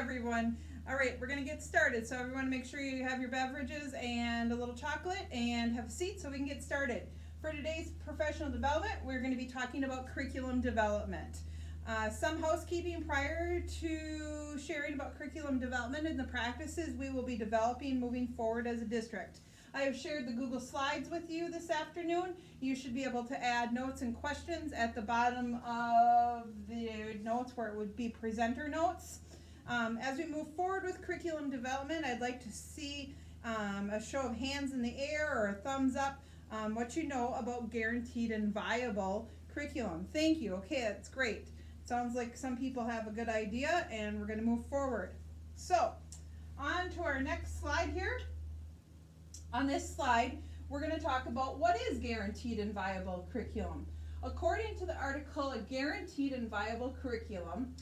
everyone. All right, we're going to get started. So everyone make sure you have your beverages and a little chocolate and have a seat so we can get started. For today's professional development, we're going to be talking about curriculum development. Some housekeeping prior to sharing about curriculum development and the practices we will be developing moving forward as a district. I have shared the Google Slides with you this afternoon. You should be able to add notes and questions at the bottom of the notes where it would be presenter notes. As we move forward with curriculum development, I'd like to see a show of hands in the air or a thumbs up what you know about guaranteed and viable curriculum. Thank you. Okay, that's great. Sounds like some people have a good idea and we're going to move forward. So, on to our next slide here. On this slide, we're going to talk about what is guaranteed and viable curriculum. According to the article, a guaranteed and viable curriculum,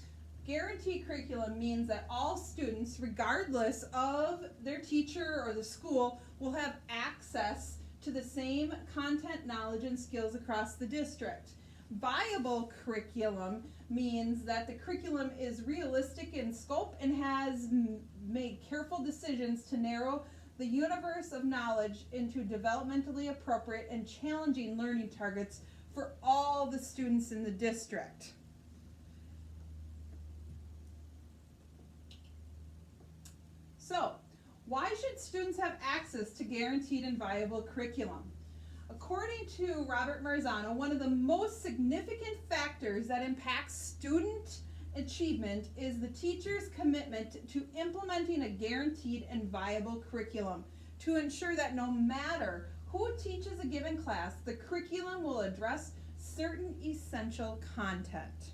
guaranteed curriculum means that all students, regardless of their teacher or the school, will have access to the same content, knowledge, and skills across the district. Viable curriculum means that the curriculum is realistic in scope and has made careful decisions to narrow the universe of knowledge into developmentally appropriate and challenging learning targets for all the students in the district. So, why should students have access to guaranteed and viable curriculum? According to Robert Marzano, one of the most significant factors that impacts student achievement is the teacher's commitment to implementing a guaranteed and viable curriculum to ensure that no matter who teaches a given class, the curriculum will address certain essential content.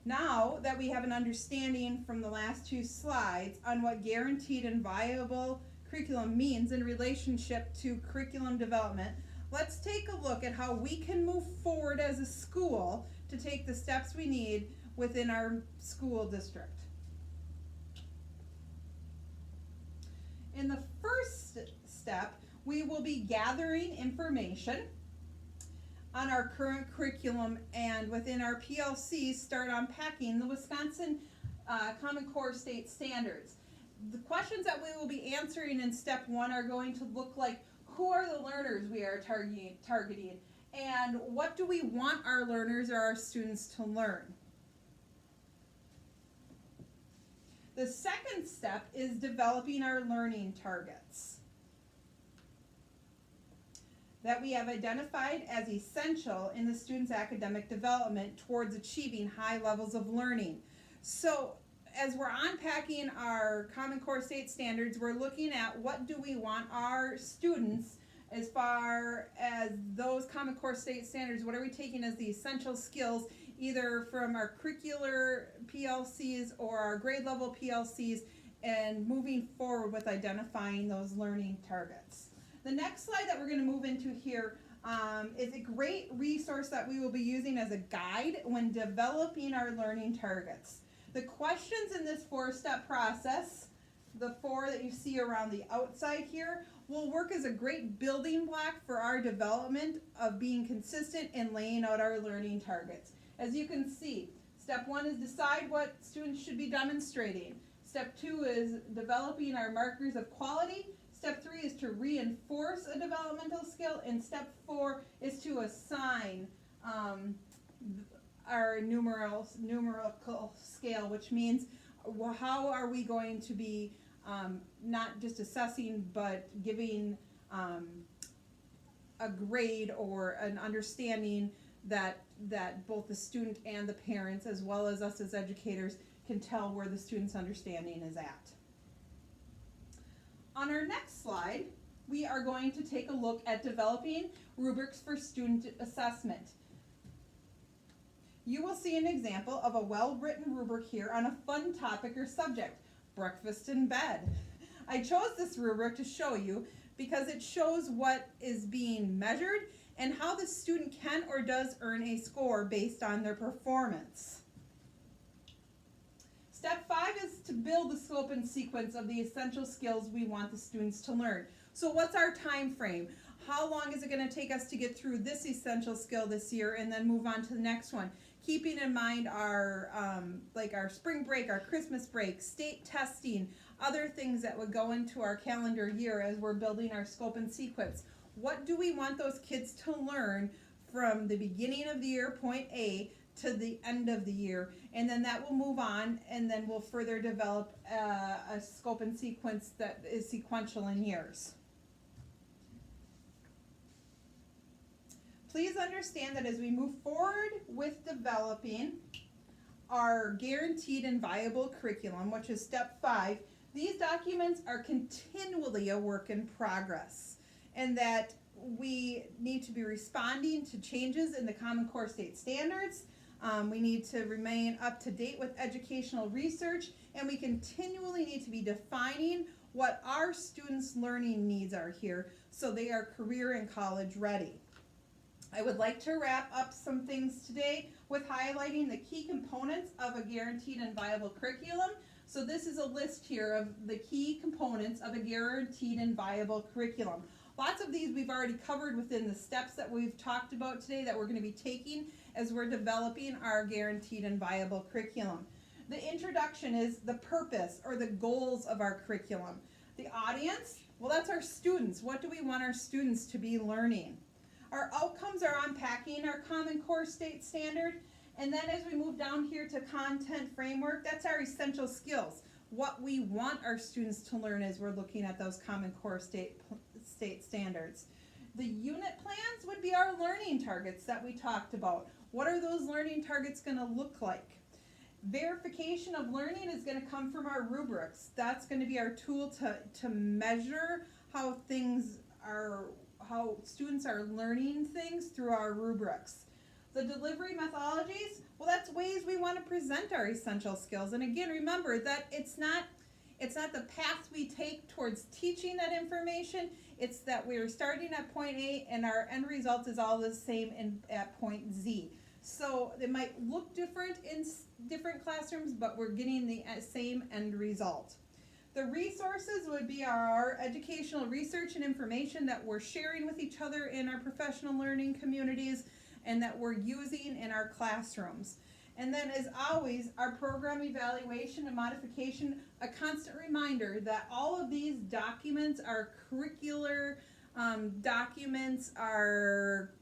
Now that we have an understanding from the last two slides on what guaranteed and viable curriculum means in relationship to curriculum development, let's take a look at how we can move forward as a school to take the steps we need within our school district. In the first step, we will be gathering information on our current curriculum and within our PLCs start unpacking the Wisconsin Common Core State Standards. The questions that we will be answering in step one are going to look like, who are the learners we are targeting and what do we want our learners or our students to learn? The second step is developing our learning targets that we have identified as essential in the student's academic development towards achieving high levels of learning. So as we're unpacking our Common Core State Standards, we're looking at what do we want our students as far as those Common Core State Standards, what are we taking as the essential skills either from our curricular PLCs or our grade level PLCs and moving forward with identifying those learning targets. The next slide that we're going to move into here is a great resource that we will be using as a guide when developing our learning targets. The questions in this four-step process, the four that you see around the outside here, will work as a great building block for our development of being consistent and laying out our learning targets. As you can see, step one is decide what students should be demonstrating. Step two is developing our markers of quality. Step three is to reinforce a developmental skill. And step four is to assign our numerical scale, which means how are we going to be not just assessing but giving a grade or an understanding that both the student and the parents as well as us as educators can tell where the student's understanding is at. On our next slide, we are going to take a look at developing rubrics for student assessment. You will see an example of a well-written rubric here on a fun topic or subject, breakfast in bed. I chose this rubric to show you because it shows what is being measured and how the student can or does earn a score based on their performance. Step 5 is to build the scope and sequence of the essential skills we want the students to learn. So what's our time frame? How long is it going to take us to get through this essential skill this year and then move on to the next one? keeping in mind our like our spring break, our Christmas break, state testing, other things that would go into our calendar year as we're building our scope and sequence. What do we want those kids to learn from the beginning of the year, point A, to the end of the year? And then that will move on, and then we'll further develop a scope and sequence that is sequential in years. Please understand that as we move forward with developing our guaranteed and viable curriculum, which is step 5, these documents are continually a work in progress, and that we need to be responding to changes in the Common Core state standards. We need to remain up to date with educational research, and we continually need to be defining what our students' learning needs are here so they are career and college ready. I would like to wrap up some things today with highlighting the key components of a guaranteed and viable curriculum. So this is a list here of the key components of a guaranteed and viable curriculum. Lots of these we've already covered within the steps that we've talked about today that we're going to be taking as we're developing our guaranteed and viable curriculum. The introduction is the purpose or the goals of our curriculum. The audience, well, that's our students. What do we want our students to be learning? Our outcomes are unpacking our Common Core state standard. And then as we move down here to content framework, that's our essential skills. What we want our students to learn as we're looking at those Common Core state standards. The unit plans would be our learning targets that we talked about. What are those learning targets going to look like? Verification of learning is going to come from our rubrics. That's going to be our tool to measure how students are learning things through our rubrics. The delivery methodologies, well, that's ways we want to present our essential skills. And again, remember that it's not the path we take towards teaching that information. It's that we're starting at point A and our end result is all the same at point Z. So it might look different in different classrooms, but we're getting the same end result. The resources would be our educational research and information that we're sharing with each other in our professional learning communities and that we're using in our classrooms. And then as always, our program evaluation and modification, a constant reminder that all of these documents, our curricular documents, our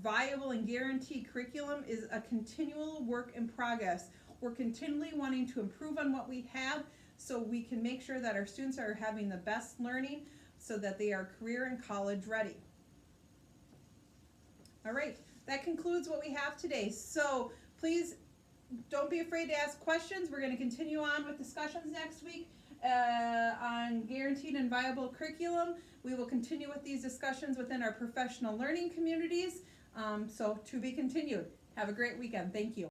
viable and guaranteed curriculum is a continual work in progress. We're continually wanting to improve on what we have so we can make sure that our students are having the best learning so that they are career and college ready. All right, that concludes what we have today. So please don't be afraid to ask questions. We're going to continue on with discussions next week on guaranteed and viable curriculum. We will continue with these discussions within our professional learning communities. So to be continued. Have a great weekend. Thank you.